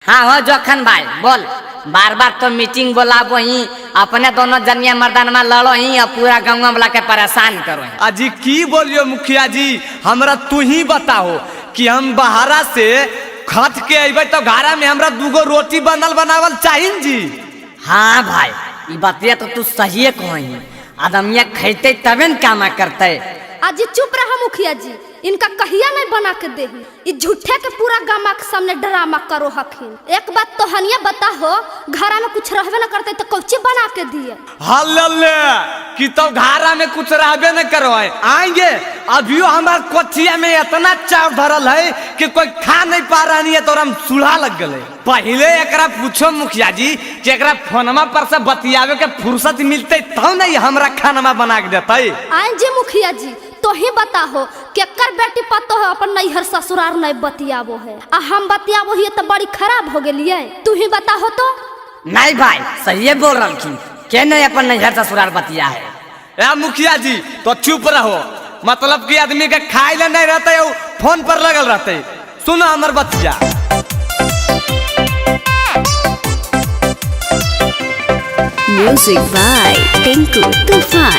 हाँ हो जोखन भाई बोल। बार बार तो मीटिंग बोलाबो ही, अपने दोनों जनिया मर्दानमा लड़ो ही और पूरा गाँव वाला के परेशान करो। अजी की बोलियो मुखिया जी, हमरा तू ही बताओ कि हम बाहरा से खत के अबे तो घरा में हमरा दूगो रोटी बनल बनावल चाहिए जी। हाँ भाई ये बातिया तो तू सही कही, आदमिया खैते तबे न कामा करते। अजी चुप रहा मुखिया जी, इनका कहिया नहीं बना के दे। ये झूठे के पूरा गामा के सामने ड्रामा करो हखिन। एक बात तो हनिया बता हो, घरा में कुछ रहबे न करते तो कौची बना के दिए। हल्ले कि तो घरा में कुछ रहबे न करो आएंगे। अभियो हमार कोठिया में इतना चाव धरल है कि कोई खा नहीं पा रही है तो हम चूल्हा लग गए। पहले एकरा पूछो मुखिया जी कि एकरा फोनमा पर से बतियावे के फुर्सत मिलते तब नहीं हमरा खाना बना के देते। आए जी मुखिया जी तो ही बताहो केकर बेटी पतो है अपन नैहर ससुरार नहीं बतियाबो है, आ हम बतियाबो ही तो बड़ी खराब हो गेलिए। तू ही बताहो तो। नहीं भाई सही बोल रही, के नहीं अपन नैहर ससुरार बतिया है। या मुखिया जी तो चुप रहो, मतलब कि आदमी के खाए ले नहीं रहते फोन पर लगल रहते। सुनो हमर बतिया। Music by Tinku Tufan.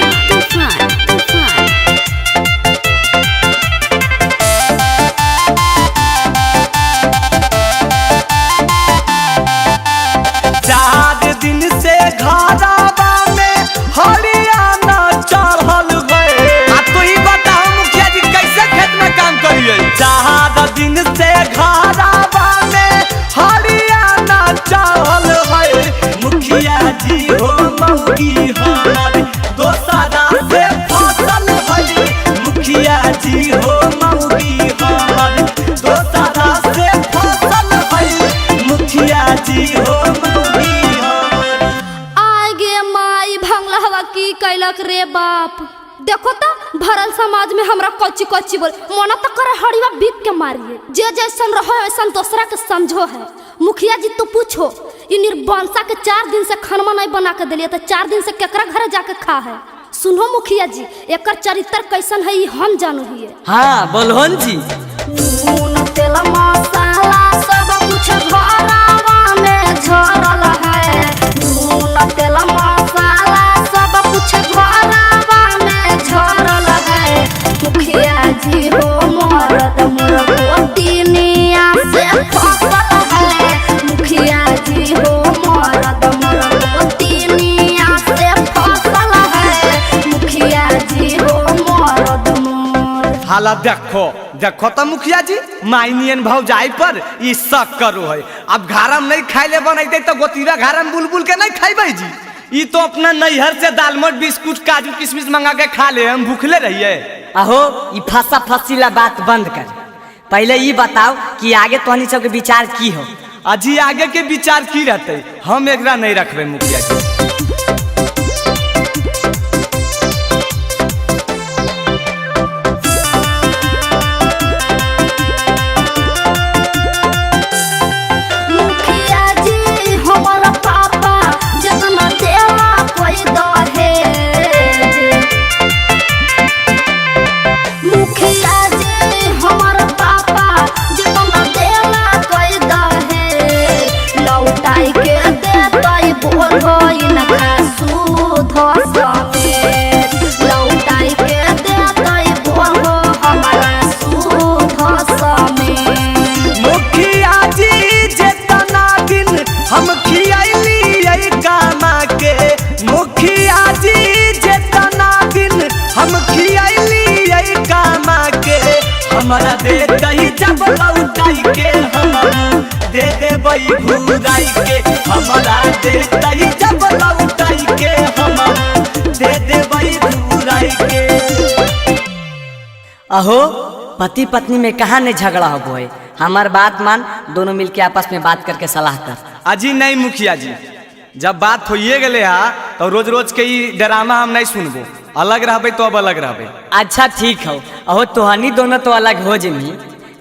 चार दिन से घरवा में हरियाणा चढ़ल गए। तो ही बताओ मुखिया जी कैसे खेत में काम करिए। 4 दिन से घरवा में हरियाणा चढ़ल गए। मुखिया जी हो मौगी हमारे दोसरा से फसल है। मुखिया जी हो मौगी हमारे दोसरा से फसल है। मुखिया जी हो की कैलक रे बाप। देखो तो भरल समाज में हमरा कच्ची कच्ची बोल मना तो करे हड़ीवा बीत के मारिए। जे जैसन रहो वैसन दूसरा के समझो है। मुखिया जी तू पूछो इ निर्बंसा के 4 दिन से खाना नहीं बना के दिलिए तो 4 दिन से केकरा घर जाके खा है। सुनो मुखिया जी एकर चरित्र कैसन है हम जानो हिए। हाँ बोलहोन जी। नून तेल मसाला सब कुछ घरवा में झरल है। नून तेल मसाला सब कुछ घरवा में झरल है। मुखिया जी हो मरद मोर गोतिनिया से फसल है। मुखिया जी हो मरद मोर गोतिनिया से फसल है। मुखिया जी हो मरद मोर। हाला देखो देखो तो मुखिया जी माइनियन भाव जाए पर ये शक करो है। अब घारा में नहीं खाए ले बनते तो गोतीरा घारा में बुलबुल के नहीं खाई जी। ये तो अपना नैहर से दालमोट बिस्कुट काजू किशमिश मंगा के खा ले, हम भूखले रहिए। अहो ये फसा फसीला बात बंद कर, पहले ये बताओ कि आगे तोहनी सब के विचार की हो। अजी आगे के विचार की रहते हम एकरा नहीं रखबे मुखिया जी। हमारा दे दही जब लौटाई के हम दे दे बई घुराई के। हमारा दे दही जब लौटाई के हम दे दे बई घुराई के। अहो पति पत्नी में कहाँ नहीं झगड़ा हो गए। हमार बात मान, दोनों मिलके आपस में बात करके सलाह कर। अजी नहीं मुखिया जी, जब बात होइए गले हा तो रोज रोज के ड्रामा हम नहीं सुनबो। अलग रहबे तो अब अलग रहबे। अच्छा ठीक हो। अहो तोहनी दोनों तो अलग हो जमी,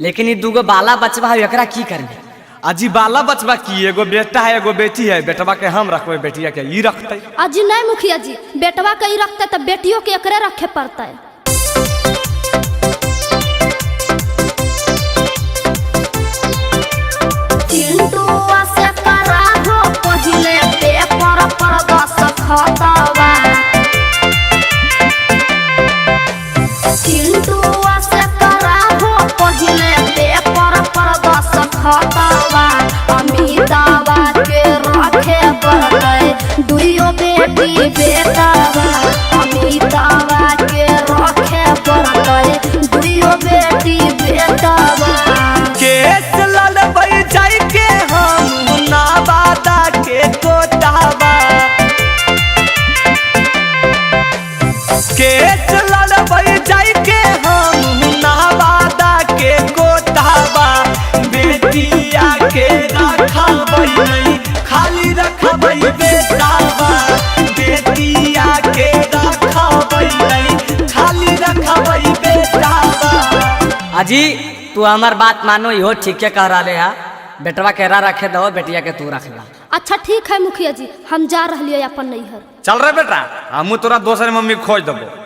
लेकिन ये दूगो बाला बचवा है एकरा की करबे। अजी बाला बचवा की एगो बेटा है एगो बेटी है। बेटवा के हम रखबे, बेटिया के ई रखते। अजी नहीं मुखिया जी बेटवा के ई रखते तो बेटियों के एकरे रखे पड़ता है। चिंटू अजी तू हमार बात मानो इहो ठीक कह रहा है। बेटवा केरा रखे दो, बेटिया के तू रख ला। अच्छा ठीक है मुखिया जी, हम जा रही अपन नैहर। चल रे बेटा, हमू तोरा दोसर मम्मी खोज देबो।